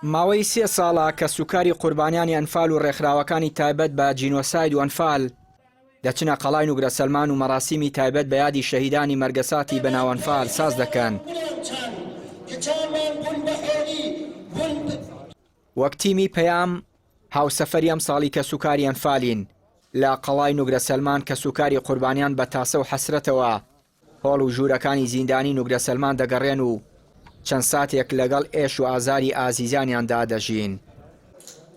ماوەی 3 ساڵە کە سوکاری قوربانیانی ئەنفال و ڕێکخراوەکانی تایبەت بە جینۆساید و ئەنفال دەچنە قەڵای نوگرە سەلمان و مەراسیمی تایبەت بە یادی شەهیدانی مەرگەساتی بەناو ئەنفال ساز دەکەن. وەک تیمی پەیام هاوسەفەری ئەم ساڵی کە سوکاری ئەنفالین لە قەڵای نوگرە سەلمان کە سوکاری قوربانیان بە تاسە و حەسرەتەوە هۆڵ و ژوورەکانی زیندانی نوگرە سەلمان دەگەڕێن و چەند ساتێک لەگەڵ ئێش و ئازاری ئازیزانیاندا دەژین.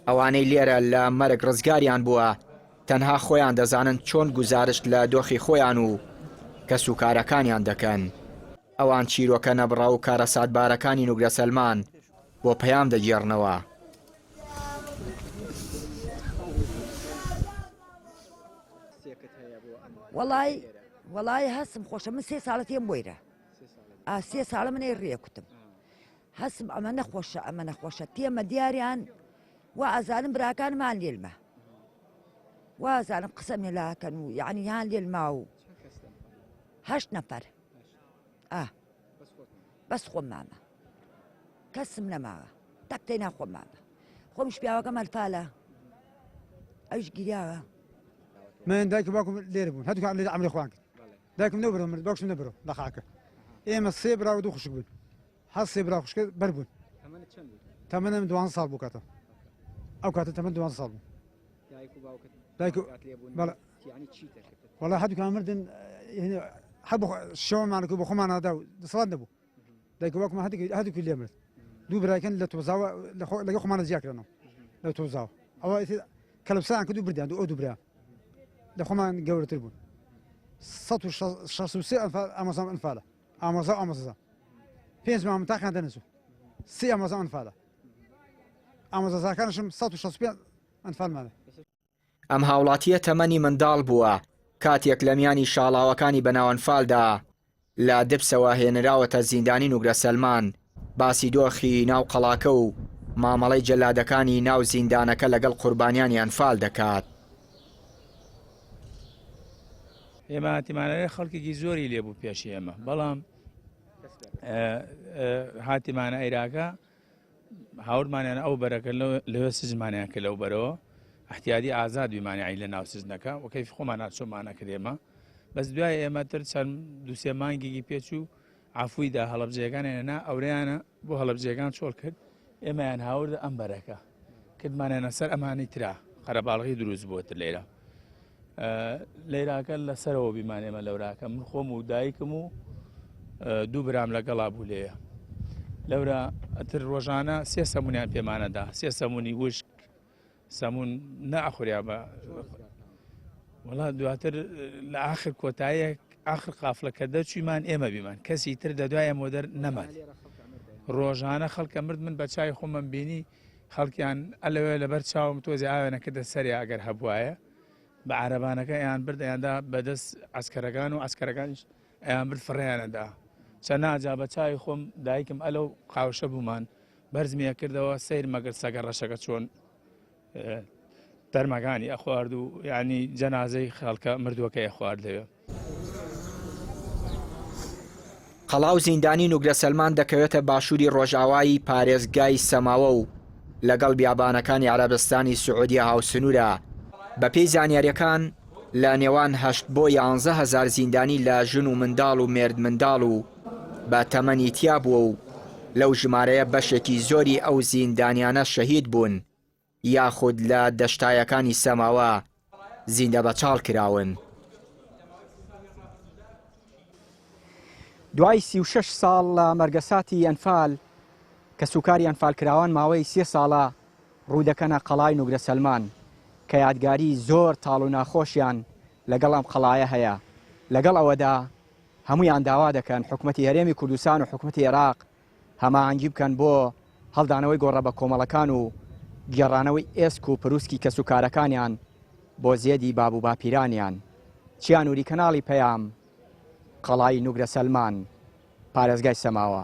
ئەوانەی لێرە لە مەرگ ڕزگاریان بووە تەنها خۆیان دەزانن چۆن گوزارش لە دۆخی خۆیان و کە سوکارەکانیان دەکەن. ئەوان چیرۆکە نەبڕا و کارە ساتبارەکانی نوگرە سەلمان بۆ پەیام دەگێڕنەوە. وەڵای هەستم خۆشە من 3 ساڵە تێم بۆیرە 3 ساڵە منەی ڕێکوتم هەستم ئەمە نەخۆشە تێمە دیاریان وا ئازانم براکانمان لێلمە وازانم قسەم لێلاکەن و یعنی هان لێلما و 8 نەفەر بەس خۆم مامە کەسم نەماوە تەکتەی ناخۆم مامە خۆم شپیاوەکەم ئەلفالە ئەوش گیراوە من دایک باوکم لێرە بوون هەردووکیان لێرە عەمەلی خۆیان کرد دایکم نەبرۆ مرد باوکشم نەبرۆ لە خاکە ئێمە 3 برا و 2 خوشک بوون هەر 3 برا خوشکە بەر بوون تەمەنم 12 ساڵ بوو کاتە ئەو کاتە تەمەن 12 ساڵ بوو وەڵا هەردووکیان مردن هەر شەوەمانەکە بۆ خۆمانەدا و دەسەڵات نەبوو دایک باوکم هەردووکی لێ مرد 2 برایکەن لە تۆزاوە لەگەڵ خۆمانە زیاکردنەوە لە تۆزاوە ئەوە کەلەپسەیان کرد و بردیان ئەو 2 برا لە خۆمان گەورەتر بوون 163 ئامۆزام ئەنفالە ئامۆزا 5 مام تاقیان دەنەسوو 3 ئامۆزا ئەنفالە ئامۆزەکانشم 165 ئەنفالمانە. ئەم هاوڵاتیە تەمەنی منداڵ بووە کاتێک لە میانی شاڵاوەکانی بەناو ئەنفالدا لە دبسەوە هێنراوەتە زیندانی نوگرە سەلمان باسی دۆخی ناو قەڵاکە و مامەڵەی جەلادەکانی ناو زیندانەکە لەگەڵ قوربانیانی ئەنفال دەکات. ئێمە هاتیمانە خەڵکێکی زۆری لێبوو پێشی ئێمە بەڵام هاتیمانە عێراقە هاوردمانیان ئەو بەرەکە لەوێ سزمانیان کە لەو بەرەوە احتیادی ئازاد بیمانعی لە ناو سزنەکە و کەیفی خۆمان چۆمانە کرێمە بەس دوای ئێمە تر چەند 2-3 مانگێکی پێچ و عفوویدا هەڵەبجێگانێنە ئەوریانە بۆ هەڵەبجێگان چۆڵ کرد ئێمەیان هاوردە ئەم بەرەکە کردمانێنە سەر ئەمانی ترا قەرەباڵغی دروست بووەتر لێرە لێراکە لەسەرەوە بیمانێمە لەوراکە من خۆم و دایکم و 2 برام لەگەڵا بوو لێیە لەورە ئەتر ڕۆژانە 3 سەمونیان پێمانەدا 3 سەمونی وشک سەمون نەئەخوریا بە وڵات دواتر لە ئاخر کۆتاییەک ئاخر قافلەکە دەچوویمان ئێمە بیمان کەسی تر دەدوایە مۆدەر نەمات ڕۆژانە خەڵکە مرد من بە چای خۆمم بینی خەڵکیان ئەلەوێ لەبەر چاوم تۆزی ئاوێنەکە سەری ئەگەر هەبوایە بە عارەبانەکە ئەیان برد ئەیاندا بەدەست ئەسکەرەکان و ئەسکەرەکانیش ئەیان برد فڕێیانەدا چەند ناجا بە چای خۆم دایکم ئەلەو قاوشە بوومان بەرزمیە کردەوە سیر مەگەر سەگە ڕەشەکە چۆن دەرمەکانی ئەخوارد و یعنی جەنازەی خەڵکە مردووەکەی ئەخواردەوە. قەڵاو زیندانی نوگرە سەلمان دەکەوێتە باشووری ڕۆژئاوایی پارێزگای سەماوە و لەگەڵ بیابانەکانی عەرەبستانی سوعودی هاوسنوورە بەپێی زانیاریەکان لە نێوان 8 بۆ 11 هەزار زیندانی لە ژن و منداڵ و مێرد منداڵ و بە تەمەنی تیا بووە و لەو ژمارەیە بەشێکی زۆری ئەو زیندانیانە شەهید بوون یاخود لە دەشتایەکانی سەماوە زیندە بەچاڵ کراون. دوای 36 ساڵ لە مەرگەساتی ئەنفال کە سوکاری ئەنفالکراوان ماوەی 3 ساڵە ڕوودەکەنە قەڵای نوگرە سەلمان کە یادگاری زۆر تاڵ و ناخۆشیان لەگەڵ ئەم قەڵایە هەیە. لەگەڵ ئەوەدا هەمویان داوا دەکەن حکومەتی هەرێمی کوردستان و حکومەتی عێراق هەماهەنگی بکەن بۆ هەڵدانەوەی گۆڕە بە کۆمەڵەکان و گێڕانەوەی ئێسک و پرووسکی کە سوکارەکانیان بۆ زێدی باب و باپیرانیان. چیانووری کەناڵی پەیام قەڵای نوگرە سەلمان پارێزگای سەماوە.